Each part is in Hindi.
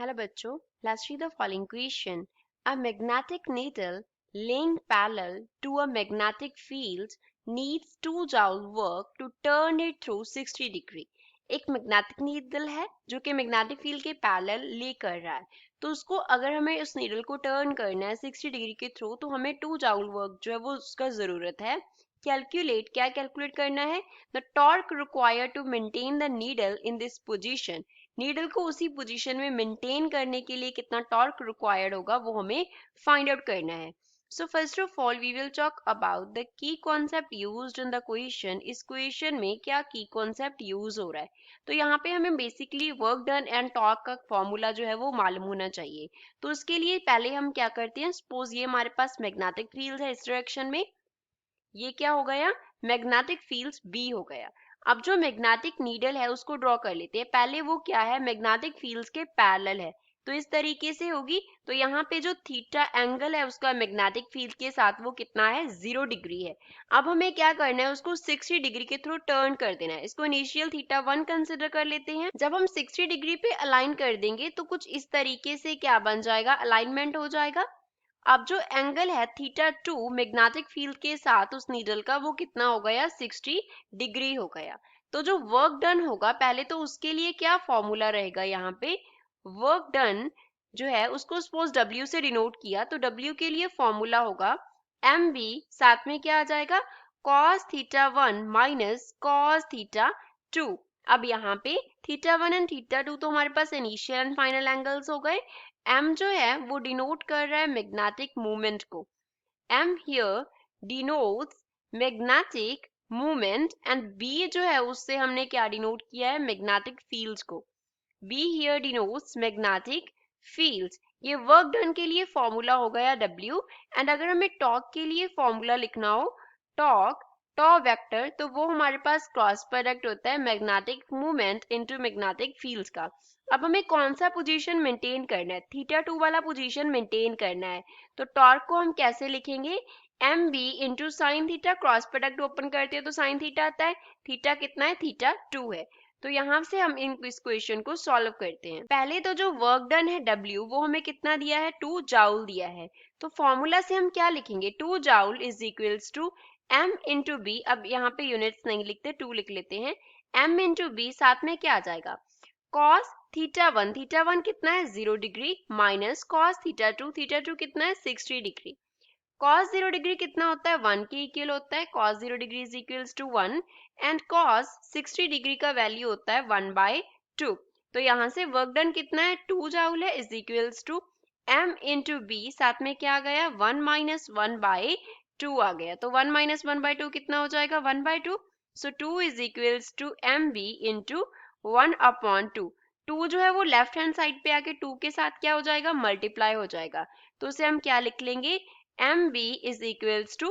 Hello बच्चों, let's read the following question. A magnetic needle laying parallel to a magnetic field needs 2 joule work to turn it through 60 degree. एक मैग्नेटिक नीडल है जो कि मैग्नेटिक फील्ड के पैरेलल ले कर रहा है, तो उसको अगर हमें उस नीडल को टर्न करना है 60 डिग्री के थ्रू तो हमें 2 जाउल वर्क जो है वो उसका जरूरत है. कैलकुलेट करना है the torque required to maintain the needle in this position. Needle को उसी पोजीशन में मेंटेन करने के लिए कितना टॉर्क रिक्वायर्ड होगा वो हमें फाइंड आउट करना है. So first of all we will talk about the key concept used in the question. इस क्वेश्चन में क्या की कॉन्सेप्ट यूज हो रहा है, तो यहाँ पे हमें basically work done and torque का फॉर्मूला जो है वो मालूम होना चाहिए. तो उसके लिए पहले हम क्या करते हैं, सपोज ये हमारे पास मैग्नेटिक फील्ड है इस डायरेक्शन में, ये क्या हो गया, मैग्नेटिक फील्ड बी हो गया. अब जो मैग्नेटिक नीडल है उसको ड्रॉ कर लेते हैं. पहले वो क्या है, मैग्नेटिक फील्ड्स के पैरेलल है, तो इस तरीके से होगी. तो यहाँ पे जो थीटा एंगल है उसका मैग्नेटिक फील्ड के साथ वो कितना है, 0 डिग्री है. अब हमें क्या करना है, उसको 60 डिग्री के थ्रू टर्न कर देना है. इसको इनिशियल थीटा 1 कंसिडर कर लेते हैं. जब हम 60 डिग्री पे अलाइन कर देंगे तो कुछ इस तरीके से क्या बन जाएगा, अलाइनमेंट हो जाएगा. अब जो एंगल है थीटा 2 मैग्नेटिक फील्ड के साथ उस नीडल का वो कितना हो गया, 60 डिग्री हो गया. तो जो वर्क डन होगा पहले तो उसके लिए क्या फॉर्मूला रहेगा, यहाँ पे वर्क डन जो है उसको सपोज W से डिनोट किया तो W के लिए फॉर्मूला होगा MB, साथ में क्या आ जाएगा, cos theta 1 minus cos theta 2. अब यहाँ पे थीटा 1 एंड थीटा 2 तो हमारे पास इनिशियल एंड फाइनल एंगल्स हो गए. M जो है वो डिनोट कर रहा है मैग्नेटिक मूवमेंट को. M here denotes magnetic movement and B जो है उससे हमने क्या डिनोट किया है, मैग्नेटिक फील्ड्स को. B here denotes magnetic fields. ये वर्क डन के लिए फॉर्मूला हो गया W. एंड अगर हमें टॉर्क के लिए फॉर्मूला लिखना हो, टॉर्क टॉ वेक्टर, तो वो हमारे पास क्रॉस प्रोडक्ट होता है magnetic movement into magnetic fields का. अब हमें कौन सा पोजीशन मेंटेन करना है, थीटा 2 वाला पोजीशन मेंटेन करना है. तो टॉर्क को हम कैसे लिखेंगे, M B into sine theta, cross product open करते हैं तो साइन थीटा आता है. थीटा कितना है, थीटा 2 है. तो यहाँ से हम इस क्वेश्चन को सॉल्व करते हैं. पहले तो जो वर्क डन है W वो हमें कितना दिया है, 2 जाउल दिया है. तो फॉर्मूला से हम क्या लिखेंगे, 2 joule is equals to M into B. अब यहाँ पे यूनिट्स नहीं लिखते, 2 लिख लेते हैं. M इंटू बी, साथ में क्या आ जाएगा, cos थीटा 1 कितना है, 0 डिग्री, माइनस cos थीटा 2 कितना है, 60 डिग्री. cos 0 डिग्री कितना होता है, 1 के इक्वल होता है. cos 0 degree is equals to 1 and cos 60 degree का वैल्यू होता है 1/2. तो यहाँ से वर्क डन कितना है, 2 जाउल है, is equals to M into B, साथ में क्या आ गया, 1 माइनस 1/2 आ गया. तो 1 माइनस 1/2 कितना हो जाएगा, 1/2. So 2 is equals to MB into 1/2. 2 जो है वो लेफ्ट हैंड साइड पे आके 2 के साथ क्या हो जाएगा, मल्टीप्लाई हो जाएगा. तो उसे हम क्या लिख लेंगे, MB is equals to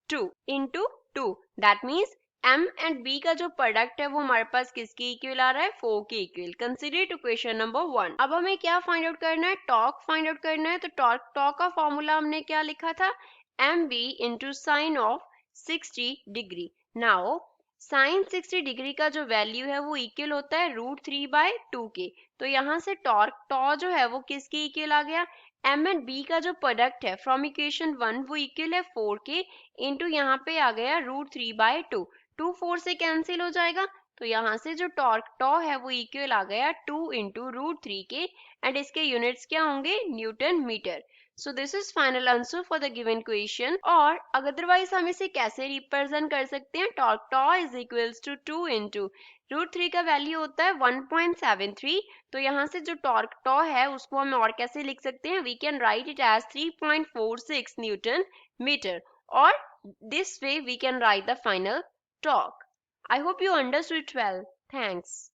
2 into 2. That means M and B का जो प्रोडक्ट है वो हमारे पास किसके इक्वल आ रहा है, 4 के equal. Consider to question number 1. अब हमें क्या फाइंड आउट करना है, टॉर्क फाइंड आउट करना है. तो टॉर्क का फॉर्मूला हमने क्या लिखा था, MB into sine of 60 degree. Now sine 60 degree का जो वैल्यू है वो इक्वल होता है √3/2 के. तो यहाँ से टॉर्क टॉ जो है वो किसके इक्वल आ गया, M एंड B का जो प्रोडक्ट है फ्रॉम इक्वेशन 1 वो इक्वल है 4 के इंटू यहाँ पे आ गया √3/2. 2 4 से कैंसिल हो जाएगा. तो यहाँ से जो टॉर्क टॉ है वो इक्वल आ गया 2 इंटू √3 के एंड इसके यूनिट्स क्या होंगे, newton metre. So this is final answer for the given question. और अदरवाइज हम इसे कैसे रिप्रेजेंट कर सकते हैं, torque tau is equals to 2 into √3 का वैल्यू होता है 1.73. तो यहाँ से जो टॉर्क टॉ है उसको हम और कैसे लिख सकते हैं, we can write it as 3.46 newton metre, और this way we can write the final torque. I hope you understood it well. Thanks.